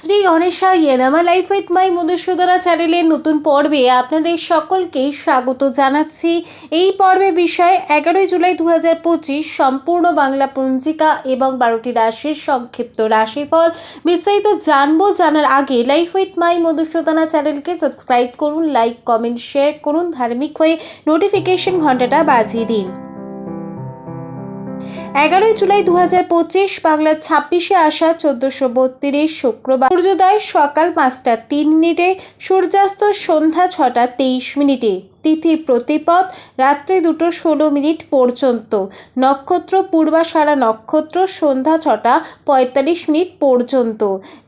শ্রী গণেশায় নমঃ। Life with my Madhusudana চ্যানেলের নতুন পর্বে আপনাদের সকলকে স্বাগত জানাচ্ছি। এই পর্বে বিষয় 11 জুলাই 2025 সম্পূর্ণ বাংলা পঞ্জিকা এবং 12টি রাশির সংক্ষিপ্ত রাশিফল। বিস্তারিত জানার আগে লাইফ উইথ মাই মধুসূদনা চ্যানেলকে সাবস্ক্রাইব করুন, লাইক কমেন্ট শেয়ার করুন, ধার্মিক হয়ে নোটিফিকেশন ঘন্টাটা বাজিয়ে দিন। 11 জুলাই 2025 বাংলার 26শে আষাঢ় 1432 শুক্রবার। সূর্যোদয় সকাল 5টা 3 মিনিটে, সূর্যাস্ত সন্ধ্যা 6টা 23 মিনিটে। তিথি প্রতিপদ রাত্রি 2টো 16 মিনিট পর্যন্ত। নক্ষত্র পূর্বাষাঢ়া নক্ষত্র সন্ধ্যা 6টা 45 মিনিট পর্যন্ত।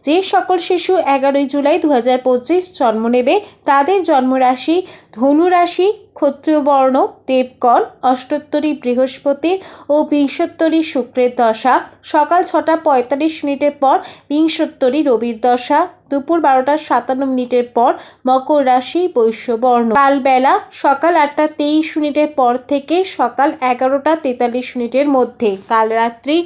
যে সকল শিশু 11 জুলাই 2025 জন্ম নেবে তাদের জন্মরাশি ধনু রাশি, ক্ষত্রিয় বর্ণ, দেবগণ, অষ্টোত্তরী বৃহস্পতির ও বিংশোত্তরী শুক্রের দশা, সকাল 6টা 45 মিনিটের পর বিংশোত্তরী রবির দশা, দুপুর 12টা 57 মিনিটের পর মকর রাশি বৈশ্য বর্ণ। কালবেলা সকাল 8টা 23 মিনিটের পর থেকে সকাল 11টা 43 মিনিটের মধ্যে। কাল রাত্রি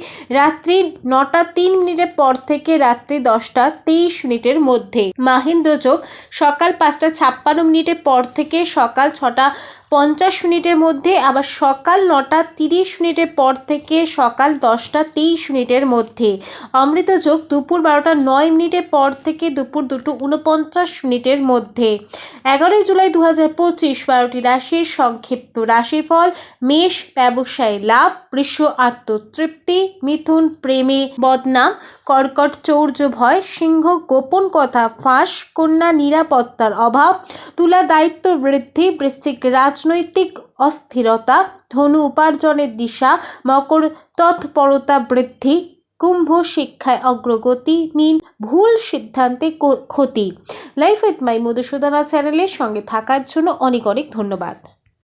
9টা 3 মিনিটের পর থেকে রাত্রি 10টা 23 মিনিটের মধ্যে। মাহেন্দ্র যোগ সকাল 5টা 56 মিনিটের পর থেকে সকাল 6টা 50 মিনিটের মধ্যে, আবার সকাল 9টা 30 মিনিটের পর থেকে সকাল 10টা 23 মিনিটের মধ্যে। অমৃত যোগ দুপুর 12টা 9 মিনিটের পর থেকে দুপুর 2টো 49 মিনিটের মধ্যে। 11 জুলাই 2025 12টি রাশির সংক্ষিপ্ত রাশিফল। মেষ ব্যবসায় লাভ, বৃষ আত্মতৃপ্তি, মিথুন প্রেমে বদনাম, কর্কট চৌর্য ভয়, সিংহ গোপন কথা ফাঁস, কন্যা নিরাপত্তার অভাব, তুলা দায়িত্ব বৃদ্ধি, বৃশ্চিক রাজনৈতিক অস্থিরতা, ধনু উপার্জনের দিশা, মকর তৎপরতা বৃদ্ধি, কুম্ভ শিক্ষায় অগ্রগতি, মীন ভুল সিদ্ধান্তে ক্ষতি। লাইফ উইথ মাই মধুসূদনা চ্যানেলের সঙ্গে থাকার জন্য অনেক অনেক ধন্যবাদ।